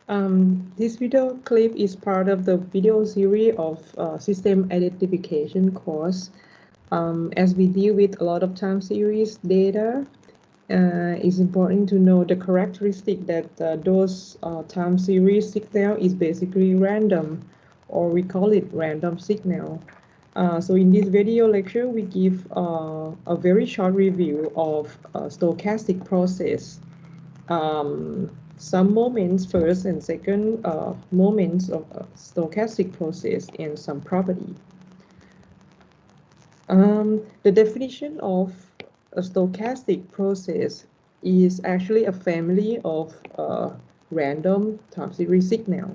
This video clip is part of the video series of system identification course. As we deal with a lot of time series data, it's important to know the characteristic that those time series signal is basically random, or we call it random signal. So in this video lecture, we give a very short review of stochastic process. Some moments first and second moments of a stochastic process and some property. The definition of a stochastic process is actually a family of random time series signal.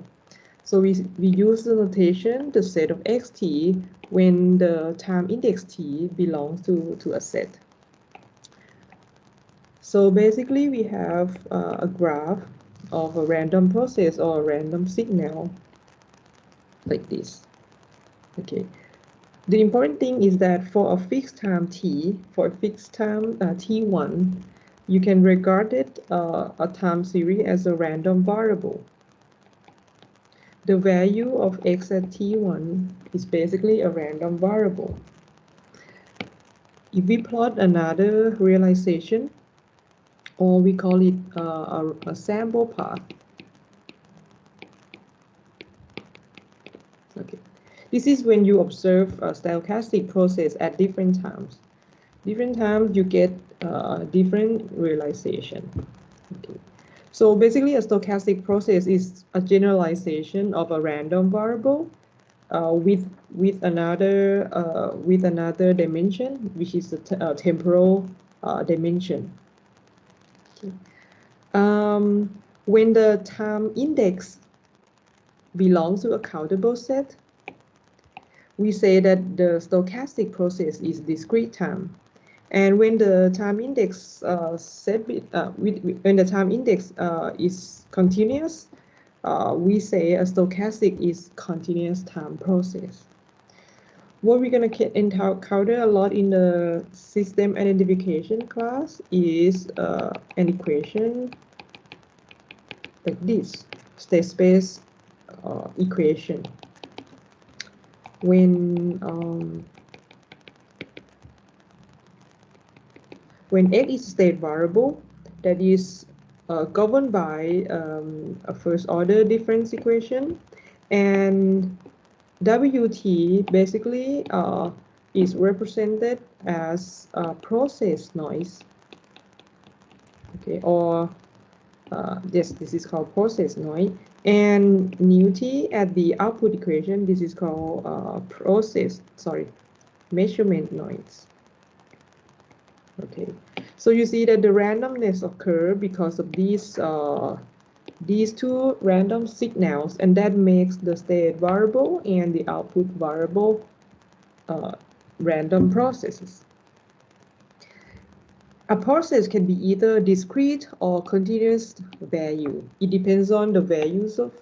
So we use the notation the set of xt when the time index t belongs to a set. So basically, we have a graph of a random process or a random signal like this. Okay. The important thing is that for a fixed time t, for a fixed time t1, you can regard it a time series as a random variable. The value of x at t1 is basically a random variable. If we plot another realization, or we call it a sample path. Okay, this is when you observe a stochastic process at different times. Different times you get different realization. Okay, so basically a stochastic process is a generalization of a random variable with another dimension, which is the temporal dimension. When the time index belongs to a countable set, we say that the stochastic process is discrete time. And when the time index when the time index is continuous, we say a stochastic is continuous time process. What we're going to encounter a lot in the system identification class is an equation like this, state space equation. When x is a state variable that is governed by a first order difference equation, and Wt basically is represented as process noise. Okay, or yes, this is called process noise. And nu-t at the output equation, this is called measurement noise. Okay, so you see that the randomness occurs because of these two random signals, and that makes the state variable and the output variable random processes. A process can be either discrete or continuous value. It depends on the values of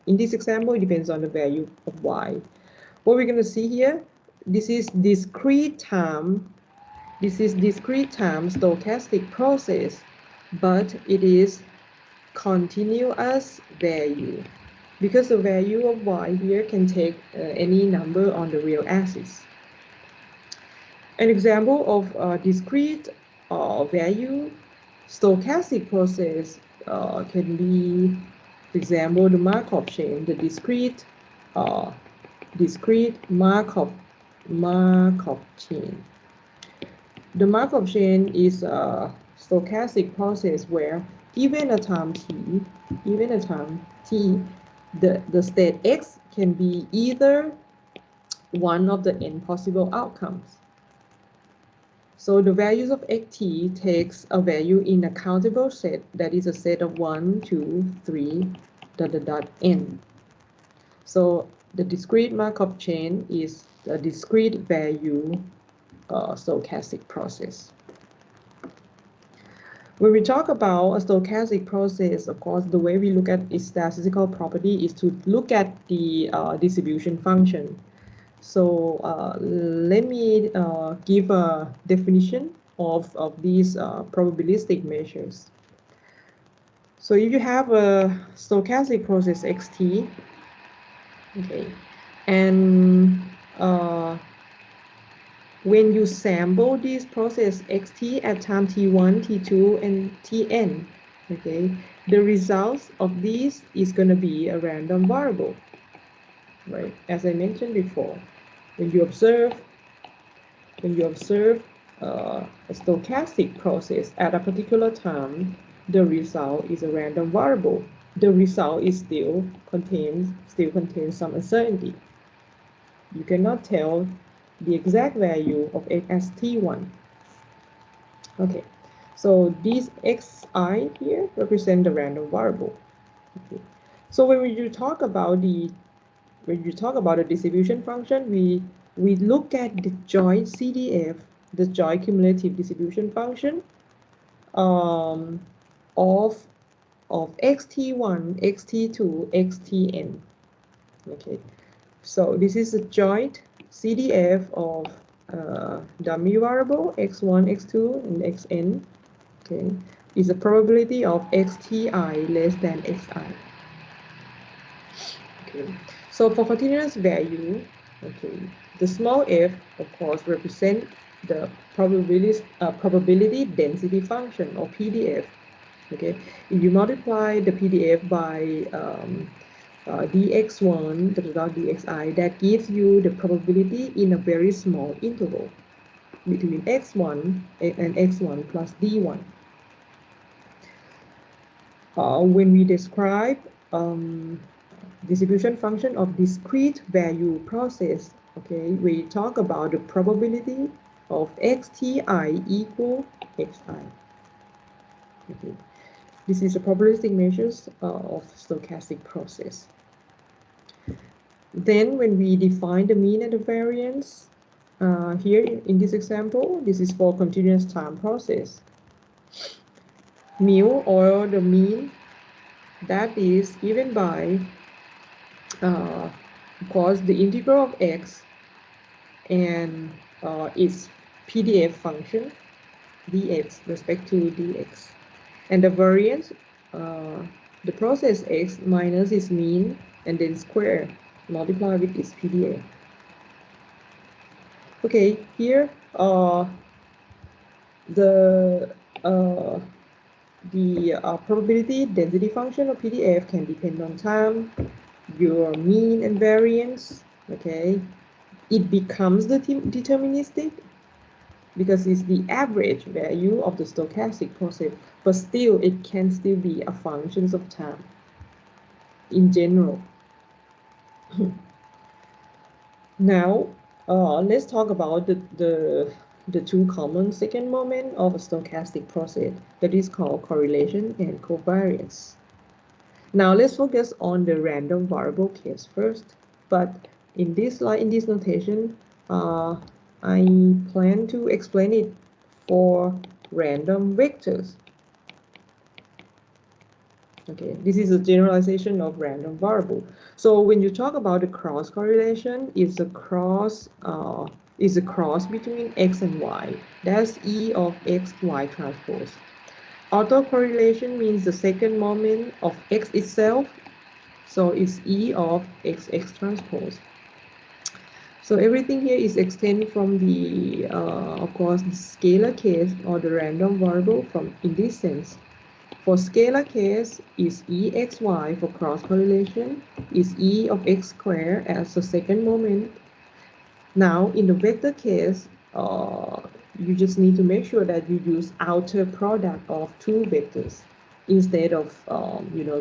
in this example, it depends on the value of y. What we're going to see here, this is discrete time. This is discrete time stochastic process, but it is continuous value, because the value of y here can take any number on the real axis. An example of discrete value stochastic process can be, for example, the Markov chain, the discrete Markov chain. The Markov chain is a stochastic process where given a time t, the state x can be either one of the n possible outcomes. So the values of xt takes a value in a countable set, that is a set of 1, 2, 3, ... n. So the discrete Markov chain is a discrete value stochastic process. When we talk about a stochastic process, of course, the way we look at its statistical property is to look at the distribution function. So let me give a definition of these probabilistic measures. So if you have a stochastic process xt, okay, and when you sample this process xt at time t1, t2, and tn, okay, the results of this is going to be a random variable, right? As I mentioned before, when you observe a stochastic process at a particular time, the result is a random variable. The result is still contains some uncertainty. You cannot tell the exact value of x as t1. Okay, so these xi here represent the random variable. Okay. So when you talk about the distribution function, we look at the joint CDF, the joint cumulative distribution function of xt1, xt2, xtn. Okay, so this is a joint CDF of dummy variable x1, x2, and xn. Okay, is a probability of xti less than xi. Okay, so for continuous value, okay, the small f, of course, represent the probability density function, or PDF. Okay, if you multiply the PDF by dx1 dxi, that gives you the probability in a very small interval between x1 and x1 plus d1. When we describe distribution function of discrete value process, okay, we talk about the probability of xti equal xi. Okay, this is a probabilistic measures of stochastic process. Then when we define the mean and the variance, here in this example, this is for continuous time process. Mu, or the mean, that is given by of course the integral of x and its PDF function dx respect to dx, and the variance, the process x minus its mean and then square multiply with its PDF. Okay, here the probability density function of PDF can depend on time, your mean and variance. Okay, it becomes the deterministic because it's the average value of the stochastic process, but still it can still be a function of time in general. Now let's talk about the two common second moment of a stochastic process, that is called correlation and covariance. Now let's focus on the random variable case first, but in this slide, in this notation, I plan to explain it for random vectors. Okay, this is a generalization of random variable. So when you talk about the cross correlation, it's a cross between x and y. That's E of x, y transpose. Autocorrelation means the second moment of x itself, so it's E of x transpose. So everything here is extended from the, of course, the scalar case or the random variable from in this sense. For scalar case is EXY for cross correlation, is E of x squared as the second moment. Now in the vector case, you just need to make sure that you use outer product of two vectors instead of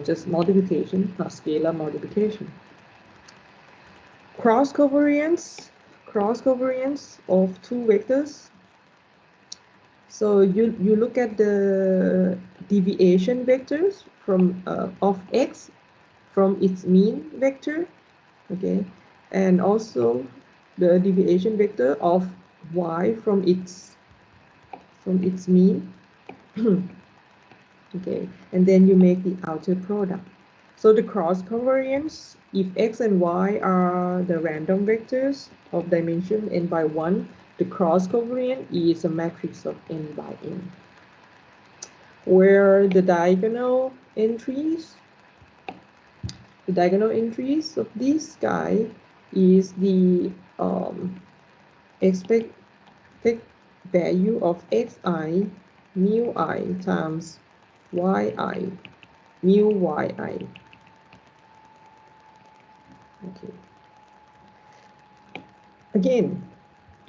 just multiplication plus scalar multiplication. Cross covariance of two vectors. So you look at the deviation vectors from of x from its mean vector, okay, and also the deviation vector of y from its mean, okay, and then you make the outer product. So the cross covariance, if x and y are the random vectors of dimension n by 1, the cross covariance is a matrix of n by n. where the diagonal entries of this guy is the expected value of xi mu I times yi mu yi. Okay. Again,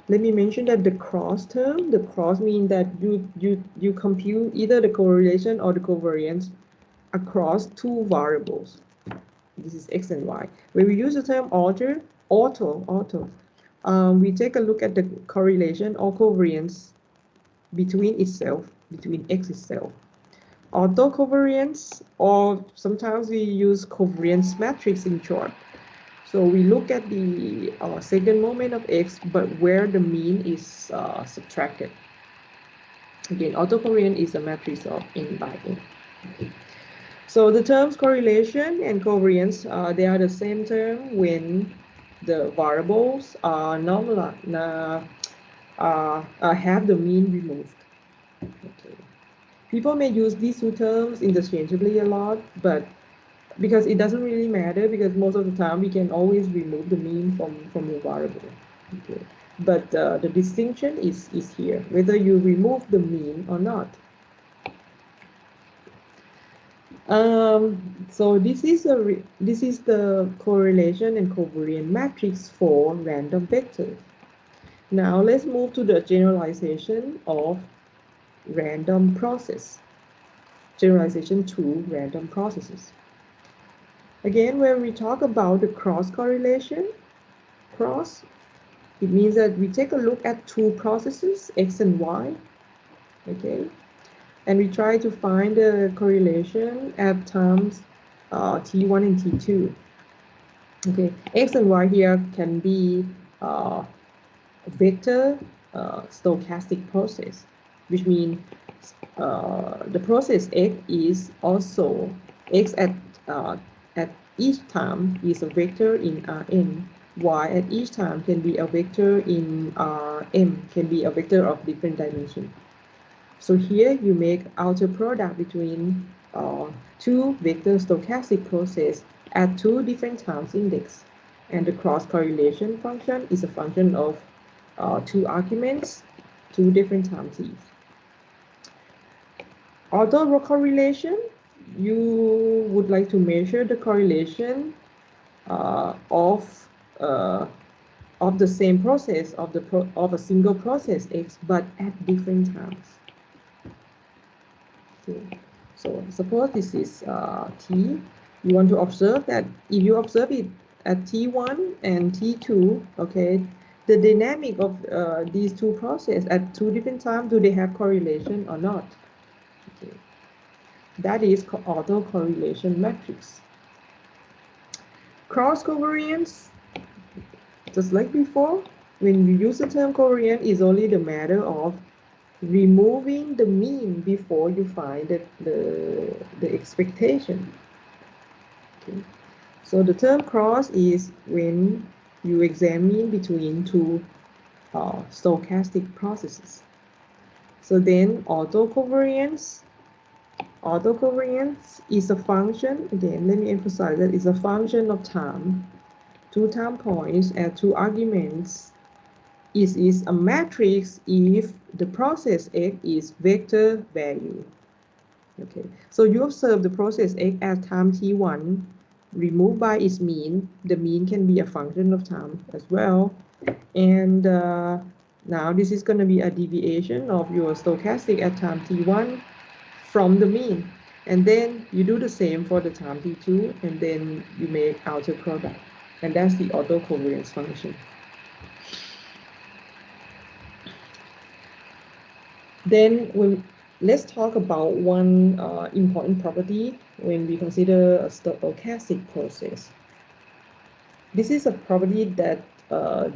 let me mention that the cross term, the cross means that you compute either the correlation or the covariance across two variables. This is x and y. When we use the term auto, we take a look at the correlation or covariance between x itself. Autocovariance, or sometimes we use covariance matrix in short. So we look at the second moment of x, but where the mean is subtracted. Again, autocovariance is a matrix of n by n. Okay. So the terms correlation and covariance, they are the same term when the variables are have the mean removed. Okay. People may use these two terms interchangeably a lot, but because it doesn't really matter, because most of the time we can always remove the mean from the variable. Okay. But the distinction is here, whether you remove the mean or not. So this is the correlation and covariance matrix for random vectors. Now let's move to the generalization of random process. Generalization to random processes. Again, when we talk about the cross correlation, it means that we take a look at two processes, x and y, okay, and we try to find the correlation at times t1 and t2. Okay, x and y here can be vector stochastic process, which means the process x is also x at each time is a vector in Rn. Y at each time can be a vector in Rm, can be a vector of different dimension. So here you make outer product between two vector stochastic process at two different times index, and the cross correlation function is a function of two arguments, two different time t's. Autocorrelation, you would like to measure the correlation of the same process of a single process x, but at different times. Okay. So suppose this is t. You want to observe that if you observe it at t1 and t2, okay, the dynamic of these two processes at two different times, do they have correlation or not? Okay. That is autocorrelation matrix. Cross covariance, just like before, when you use the term covariance, is only the matter of removing the mean before you find the expectation. Okay. So the term cross is when you examine between two stochastic processes. So then autocovariance is a function, again, let me emphasize that it's a function of time, two time points at two arguments. It is a matrix if the process x is vector value. Okay, so you observe the process x at time t1, removed by its mean. The mean can be a function of time as well. And now this is going to be a deviation of your stochastic at time t1 from the mean. And then you do the same for the time t2, and then you make outer product. And that's the autocovariance function. Then let's talk about one important property when we consider a stochastic process. This is a property that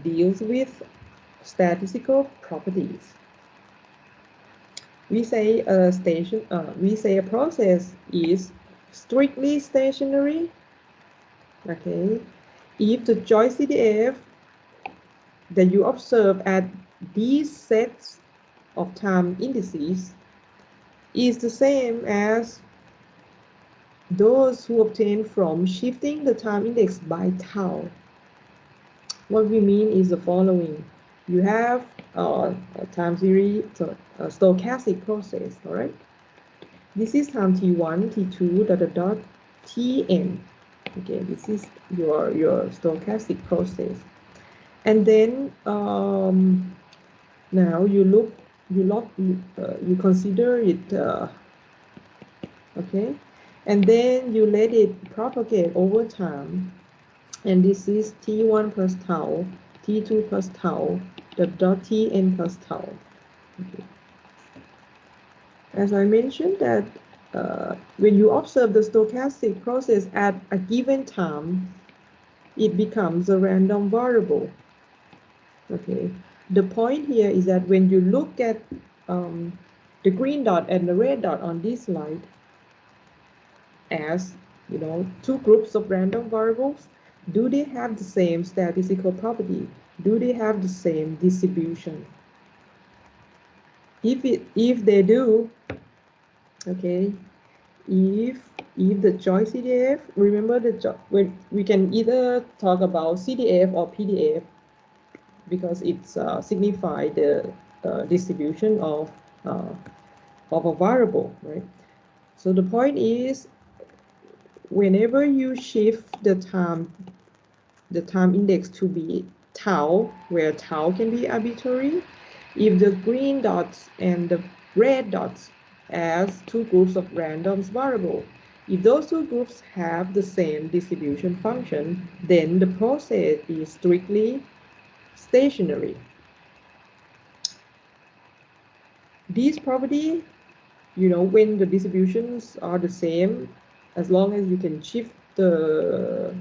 deals with statistical properties. We say a process is strictly stationary. Okay, if the joint CDF that you observe at these sets of time indices is the same as those who obtain from shifting the time index by tau. What we mean is the following. You have a time series, so a stochastic process, all right? This is time t1, t2, dot, dot, dot, tn. Okay, this is your stochastic process. And then now you consider it, okay? And then you let it propagate over time. And this is t1 plus tau, t2 plus tau, dot, dot, tn plus tau. Okay. As I mentioned that when you observe the stochastic process at a given time, it becomes a random variable. Okay. The point here is that when you look at the green dot and the red dot on this slide as, you know, two groups of random variables, do they have the same statistical property? Do they have the same distribution? If they do, okay, if the choice CDF, remember when we can either talk about CDF or PDF because it's signify the distribution of a variable, right? So the point is, whenever you shift the time index to be tau, where tau can be arbitrary, if the green dots and the red dots as two groups of random variable, if those two groups have the same distribution function, then the process is strictly stationary. This property, you know, when the distributions are the same, as long as you can shift the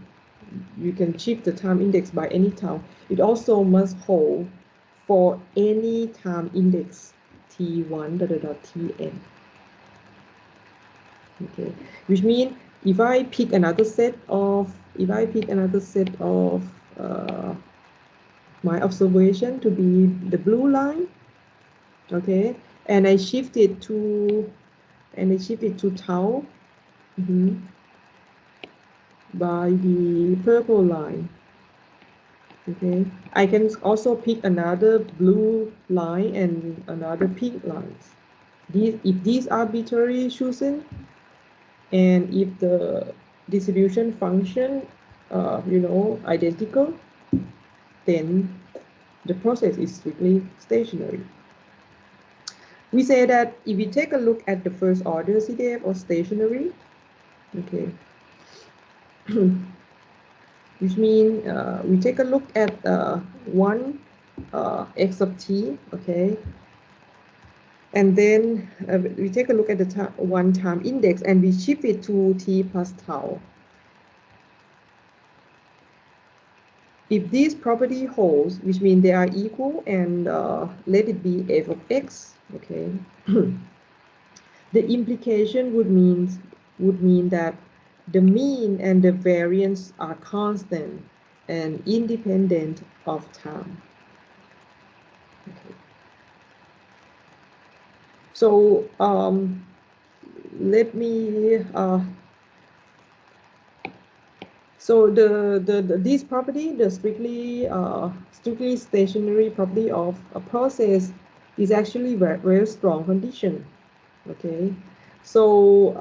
time index by any tau, it also must hold for any time index t1 dot, dot, dot, tn. Okay, which means if I pick another set of my observation to be the blue line, okay, and I shift it to tau by the purple line. Okay, I can also pick another blue line and another pink lines. If these are arbitrarily chosen, and if the distribution function, you know, identical, then the process is strictly stationary. We say that if we take a look at the first order CDF or stationary, okay, which means we take a look at one x of t, okay, and then we take a look at the one time index and we shift it to t plus tau. If this property holds, which means they are equal, and let it be f of x, okay, the implication would mean that the mean and the variance are constant and independent of time. Okay. So let me so this property, the strictly stationary property of a process, is actually very strong condition. Okay, so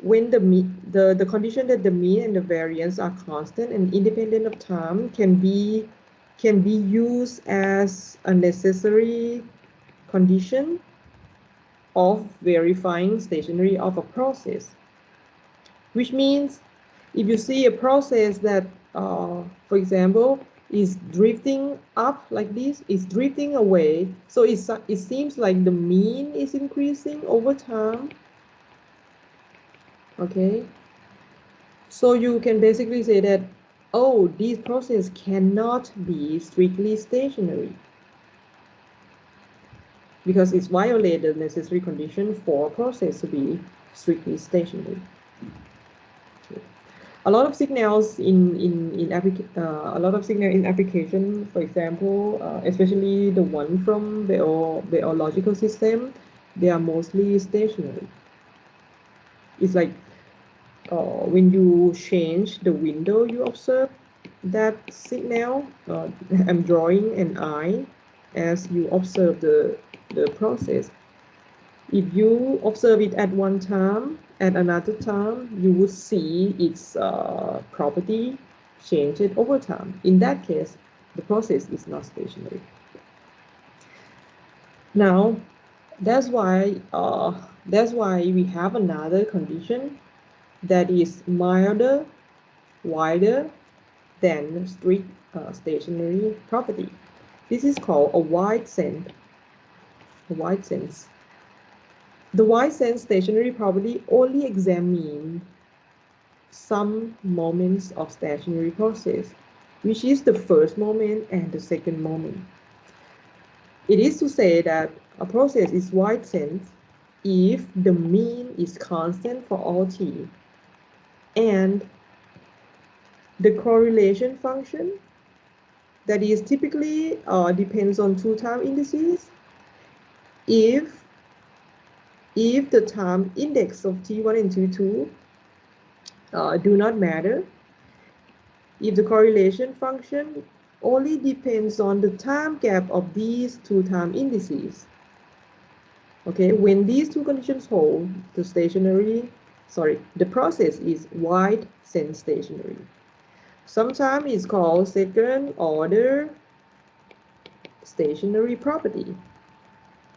when the condition that the mean and the variance are constant and independent of time can be used as a necessary condition of verifying stationary of a process, which means if you see a process that, for example, is drifting up like this, is drifting away, so it seems like the mean is increasing over time. Okay, so you can basically say that, oh, this process cannot be strictly stationary because it's violated the necessary condition for a process to be strictly stationary. Okay. A lot of signals in application, for example, especially the one from biological system, they are mostly stationary. It's like when you change the window, you observe that signal. I'm drawing an eye as you observe the process. If you observe it at one time, at another time, you would see its property change it over time. In that case, the process is not stationary. Now, that's why we have another condition that is milder, wider than strict stationary property. This is called a widesensestationary. The widesensestationary property only examines some moments of stationary process, which is the first moment and the second moment. It is to say that a process is widesensed if the mean is constant for all t, and the correlation function, that is typically depends on two time indices. If the time index of t1 and t2 do not matter, if the correlation function only depends on the time gap of these two time indices. Okay, when these two conditions hold, the process is widesensestationary. Sometimes it's called second order stationary property,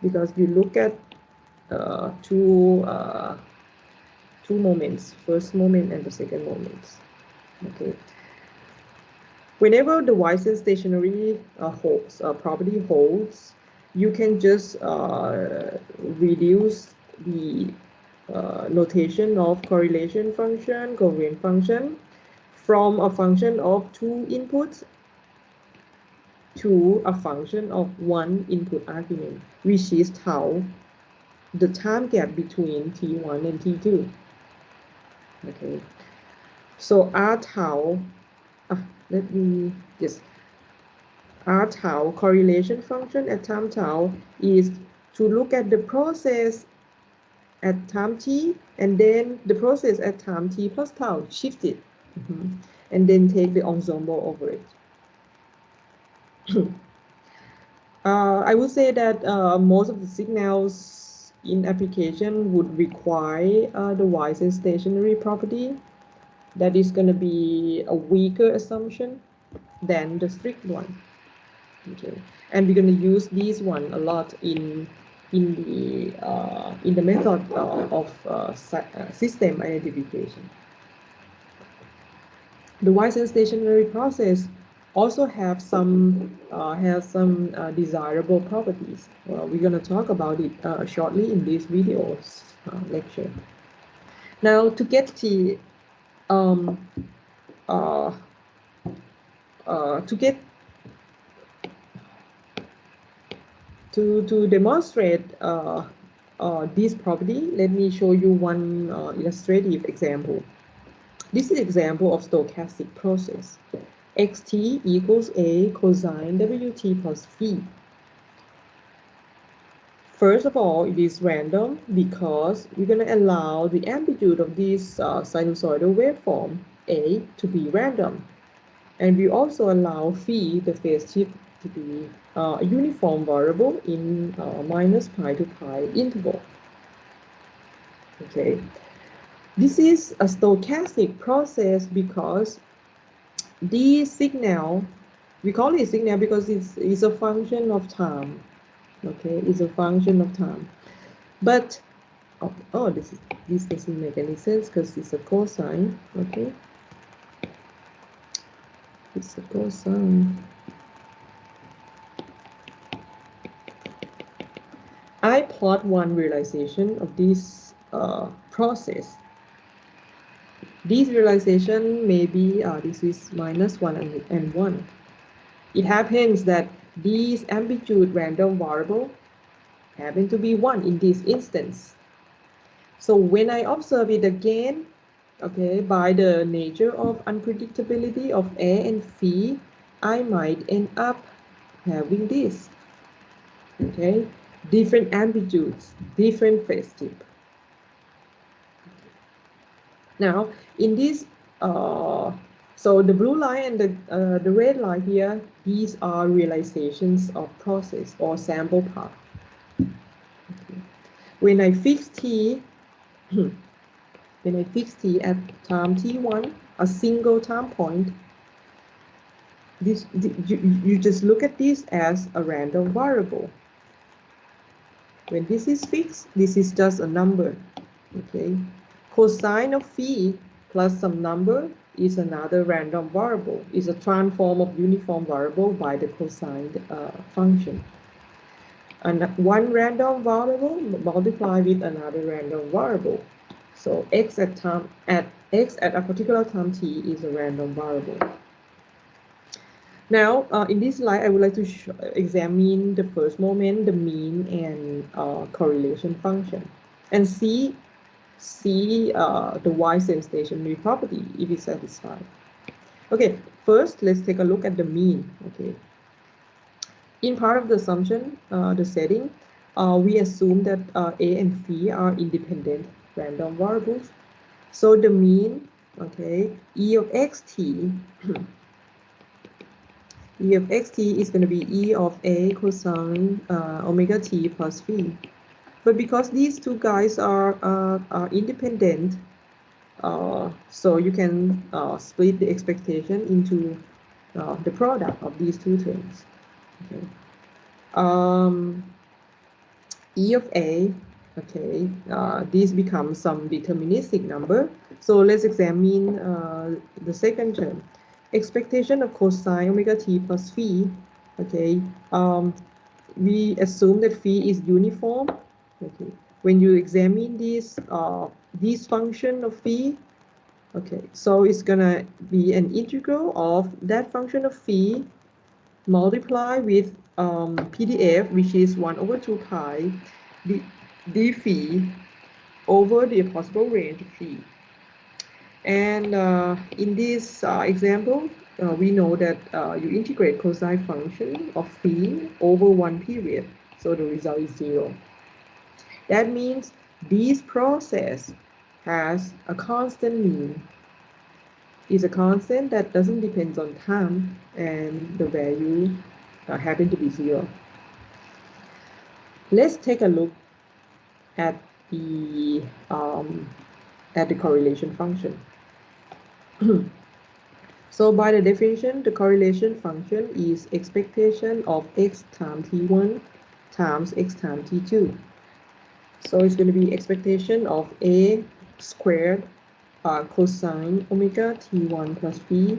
because you look at two moments, first moment and the second moment. Okay. Whenever the widesensestationary property holds, you can just reduce the notation of correlation function, covariance function, from a function of two inputs to a function of one input argument, which is tau, the time gap between t1 and t2. Okay, so r tau, r tau correlation function at time tau is to look at the process at time t, and then the process at time t plus tau, shift it, and then take the ensemble over it. I would say that most of the signals in application would require the widesensestationary property. That is going to be a weaker assumption than the strict one. Okay, and we're going to use this one a lot in the method of system identification. The widesensestationary process also have some desirable properties. We're going to talk about it shortly in this video's lecture. Now, to get the to demonstrate this property, let me show you one illustrative example. This is an example of stochastic process. Xt equals a cosine wt plus phi. First of all, it is random because we're going to allow the amplitude of this sinusoidal waveform A to be random. And we also allow phi, the phase shift, to be a uniform variable in minus pi to pi interval. Okay, this is a stochastic process because the signal, we call it a signal because it's a function of time. Okay, it's a function of time. But this doesn't make any sense because it's a cosine. Okay, it's a cosine. I plot one realization of this process. This realization may be this is minus 1 and 1. It happens that these amplitude random variable happen to be 1 in this instance. So when I observe it again, okay, by the nature of unpredictability of A and phi, I might end up having this. Okay, different amplitudes, different phase tip. Now, in this, so the blue line and the red line here, these are realizations of process or sample path. Okay. When I fix t, when I fix t at time t1, a single time point, you just look at this as a random variable. When this is fixed, this is just a number. Okay. Cosine of phi plus some number is another random variable. It's a transform of uniform variable by the cosine function. And one random variable multiplied with another random variable. So x at a particular time t is a random variable. Now, in this slide, I would like to examine the first moment, the mean and correlation function, and see the widesensestationary property if it's satisfied. Okay, first let's take a look at the mean. Okay, in part of the assumption, the setting, we assume that a and phi are independent random variables. So the mean, okay, e of xt e of xt is going to be e of a cosine omega t plus phi. But because these two guys are independent, so you can split the expectation into the product of these two terms. Okay. E of a, okay, this becomes some deterministic number. So let's examine the second term. Expectation of cosine omega t plus phi. Okay, we assume that phi is uniform. Okay, when you examine this function of phi, okay, so it's gonna be an integral of that function of phi multiplied with PDF, which is 1/2 pi d phi over the possible range of phi. And in this example, we know that you integrate cosine function of phi over one period, so the result is 0. That means this process has a constant mean. It's a constant that doesn't depend on time, and the value happen to be 0. Let's take a look at the correlation function. So by the definition, the correlation function is expectation of x times t1 times x times t2. So it's going to be expectation of a squared cosine omega t1 plus phi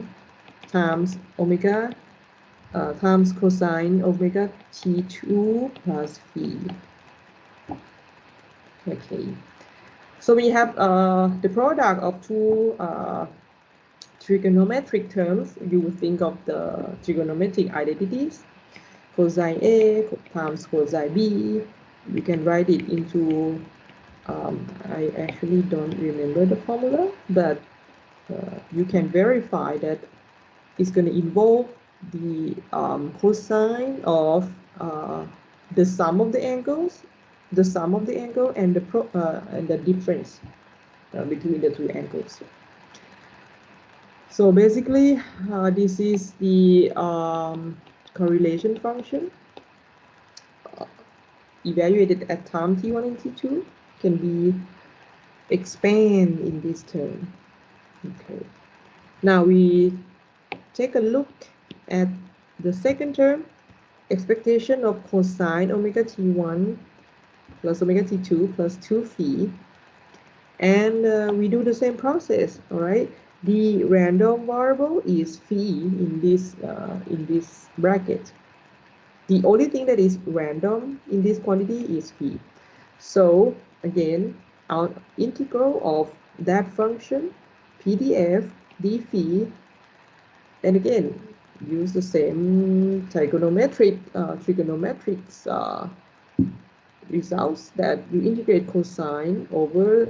times omega times cosine omega t2 plus phi. Okay, so we have the product of two trigonometric terms. You would think of the trigonometric identities, cosine A times cosine B. You can write it into, I actually don't remember the formula, but you can verify that it's going to involve the cosine of the sum of the angles, and the difference between the two angles. So basically, this is the correlation function evaluated at time t1 and t2 can be expanded in this term. Okay. Now we take a look at the second term, expectation of cosine omega t1 plus omega t2 plus 2 phi, and we do the same process. All right. The random variable is phi in this bracket. The only thing that is random in this quantity is phi. So again, our integral of that function, PDF d phi, and again use the same trigonometrics results that you integrate cosine over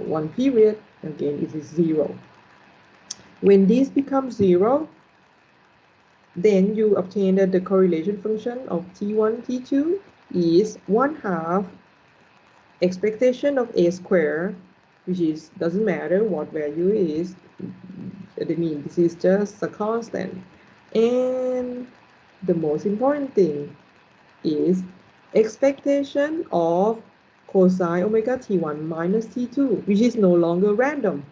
one period. Again, it is 0. When this becomes 0, then you obtain that the correlation function of t1, t2 is 1/2 expectation of a square, which is doesn't matter what value is. I mean, this is just a constant. And the most important thing is expectation of cosine omega t1 minus t2, which is no longer random.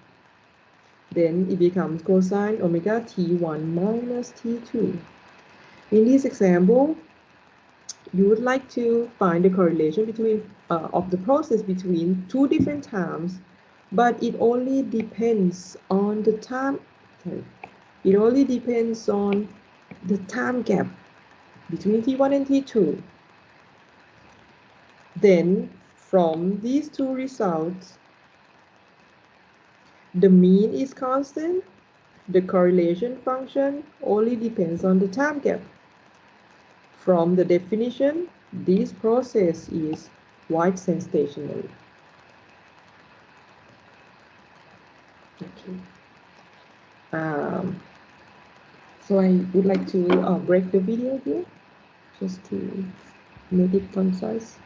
Then it becomes cosine omega t1 minus t2. In this example, you would like to find the correlation between of the process between two different times, but it only depends on the time. It only depends on the time gap between t1 and t2. Then, from these two results, the mean is constant. The correlation function only depends on the time gap. From the definition, this process is widesensestationary. Okay. So I would like to break the video here just to make it concise.